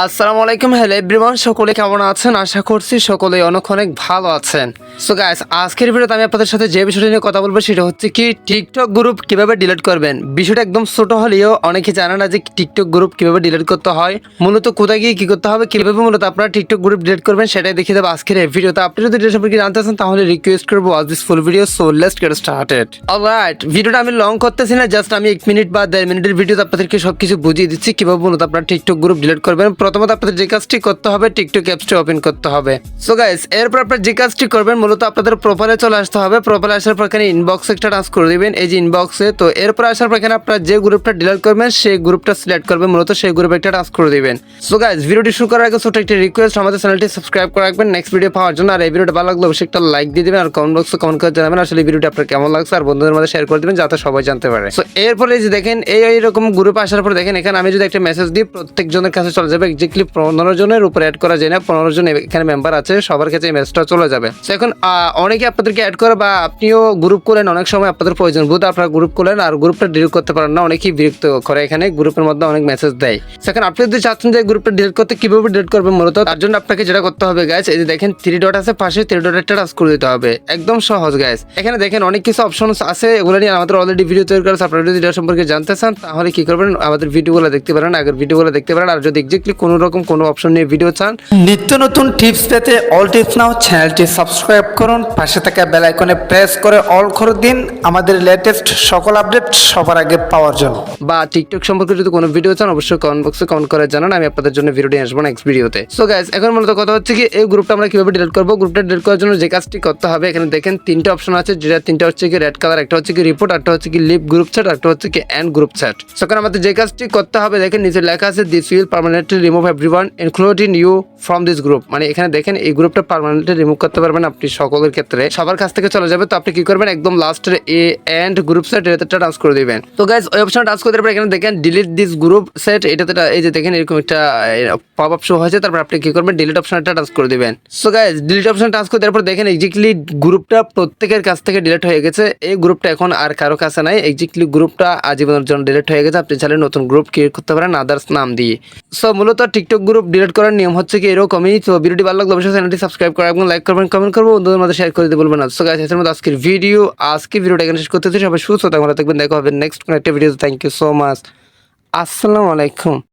আসসালামু আলাইকুম, hello everyone, সকলে কেমন আছেন? আশা করছি সকলে অনেক অনেক ভালো আছেন। সো গাইস, আজকের ভিডিওতে আমি আপনাদের সাথে যে বিষয়টা নিয়ে কথা বলবো সেটা হচ্ছে কি টিকটক গ্রুপ কিভাবে ডিলিট করবেন। বিষয়টা একদম ছোট হলেও অনেকে জানে না যে টিকটক গ্রুপ কিভাবে ডিলিট করতে হয়, মূলত কোথায় গিয়ে কি করতে হবে, কিভাবে মূলত আপনারা টিকটক গ্রুপ ডিলিট করবেন সেটাই দেখিয়ে দেবো আজকের এই ভিডিওতে। আপনি যদি এটা সম্পর্কে জানতে চান তাহলে রিকোয়েস্ট করবো watch this full video. So let's get started. Alright, ভিডিওটা আমি লং করতেছি না, জাস্ট আমি 1 মিনিট বা 1.5 মিনিটের ভিডিওতে আপনাদেরকে সবকিছু বুঝিয়ে দিচ্ছি কিভাবে মূলত আপনারা টিকটক গ্রুপ ডিলিট করবেন। প্রথমত আপনাদের যে কাজটি করতে হবে, টিকটক অ্যাপসটি ওপেন করতে হবে। সো গাইস, এরপর আপনারা যে কাজটি করবেন মূলত আপনাদের প্রোফাইলে চলে আসতে হবে। প্রোফাইলে আসার পর এখানে ইনবক্স একটা টাচ করে দিবেন, এই যে ইনবক্সে। তো এরপর আসার পর এখানে আপনারা যে গ্রুপটা ডিলিট করবেন সেই গ্রুপটা সিলেক্ট করবেন, মূলত সেই গ্রুপে একটা টাচ করে দিবেন। সো গাইস, ভিডিওটি শুরু করার আগে ছোট একটা রিকোয়েস্ট, আমাদের চ্যানেলটি সাবস্ক্রাইব করে রাখবেন নেক্সট ভিডিও পাওয়ার জন্য। আর এই ভিডিওটা ভালো লাগলে অবশ্যই একটা লাইক দিয়ে দিবেন আর কমেন্ট বক্সে কমেন্ট করে জানাবেন আসলে এই ভিডিওটি আপনার কেমন লাগছে, আর বন্ধুদের মধ্যে শেয়ার করে দিবেন যাতে সবাই জানতে পারে। সো এরপরে যে দেখেন এইরকম গ্রুপে আসার পর দেখেন এখানে আমি যদি একটা মেসেজ দিই প্রত্যেকজনের কাছে চলে যাবে। এক্স্যাক্টলি 15 জনের উপরে অ্যাড করা যায় না, 15 জন এখানে মেম্বার আছে, সবার কাছে এই মেসেজটা চলে যাবে। তো এখন অনেকে আপনাদেরকে অ্যাড করে বা আপনিও গ্রুপ করেন, অনেক সময় আপনাদের প্রয়োজন বোধ আপনারা গ্রুপ করেন আর গ্রুপটা ডিলিট করতে পারেন না, অনেকেই বিরক্ত করে এখানে গ্রুপের মধ্যে অনেক মেসেজ দেয়। সেখানে আপনি যদি চাচ্ছেন যে গ্রুপটা ডিলিট করতে কিভাবে ডিলিট করবেন, মূলত তার জন্য আপনাকে যেটা করতে হবে গাইস, এই যে দেখেন 3 ডট আছে পাশে, 3 ডট একটা টাচ করে দিতে হবে। একদম সহজ গাইস। এখানে দেখেন অনেক কিছু অপশন আছে, এগুলো নিয়ে আমাদের অলরেডি ভিডিও তৈরি করেছে। আপনারা যদি এটা সম্পর্কে জানতে চান তাহলে কি করবেন, আমাদের ভিডিওগুলো দেখতে পারেন, আগের ভিডিওগুলো দেখতে পারেন। আর যদি এক্স্যাক্টলি কোনো রকম কোনো অপশন নিয়ে ভিডিও চান, নিত্য নতুন টিপস পেতে অল টিপস নাও চ্যানেলটি সাবস্ক্রাইব করুন, পাশে থাকা বেল আইকনে প্রেস করে অল করে দিন আমাদের লেটেস্ট সকল আপডেট সবার আগে পাওয়ার জন্য। বা টিকটক সম্পর্কে যদি কোনো ভিডিও চান অবশ্যই কমেন্ট বক্সে কমেন্ট করে জানান, আমি আপনাদের জন্য ভিডিওটি আসবো নেক্সট ভিডিওতে। সো গাইস, এখন মূলত কথা হচ্ছে কি এই গ্রুপটা আমরা কিভাবে ডিলিট করবো। গ্রুপটা ডিলিট করার জন্য যে কাজটি করতে হবে, এখানে দেখেন 3টা অপশন আছে, যেটা 3টা হচ্ছে কি রেড কালার, একটা হচ্ছে কি রিপোর্ট, একটা হচ্ছে কি লিভ গ্রুপ চ্যাট, একটা হচ্ছে কি এন্ড গ্রুপ চ্যাট। সেখানে আমাদের যে কাজটি করতে হবে দেখেন নিচে লেখা আছে this will permanently remove everyone including you from this group. মানে এখানে দেখেন এই গ্রুপটা পার্মানেন্টলি রিমুভ করতে পারবেন আপনি, সকলের ক্ষেত্রে সবার কাছ থেকে চলে যাবে। তো আপনি কি করবেন, একদম লাস্টের এ এন্ড গ্রুপ সেট এটাতে টাচ করে দিবেন। তো গাইস, ওই অপশন টাচ করে দেওয়ার পর এখানে দেখেন ডিলিট দিস গ্রুপ সেট, এটাতে এই যে দেখেন এরকম একটা পপ আপ শো হয়েছে। তারপর আপনি কি করবেন, ডিলিট অপশনটা টাচ করে দিবেন। So guys, delete option touch করে দেওয়ার পর দেখেন এক্স্যাক্টলি গ্রুপটা প্রত্যেকের কাছ থেকে ডিলিট হয়ে গেছে। এই গ্রুপটা এখন আর কারো কাছে নাই, এক্স্যাক্টলি গ্রুপটা আজীবনের জন্য ডিলিট হয়ে গেছে। আপনি চাইলে নতুন গ্রুপ ক্রিয়েট করতে পারেন আদার্স নাম দিয়ে। সো মূলত টিকটক গ্রুপ ডিলিট করার নিয়ম হচ্ছে কি এরকমই। তো ভিডিওটি ভালো লাগলে অবশ্যই চ্যানেলটি সাবস্ক্রাইব করে রাখবেন, লাইক করবেন, কমেন্ট করবেন, বন্ধুদের মধ্যে শেয়ার করে দিতে বলবেন না। সো গাইস, এর মধ্যে আজকের ভিডিওটা এখানে শেষ করতেছি। সবাই সুস্থ থাকবেন, দেখবেন, দেখা হবে নেক্সট কোনো একটা video. Thank you so much. আসসালামু আলাইকুম।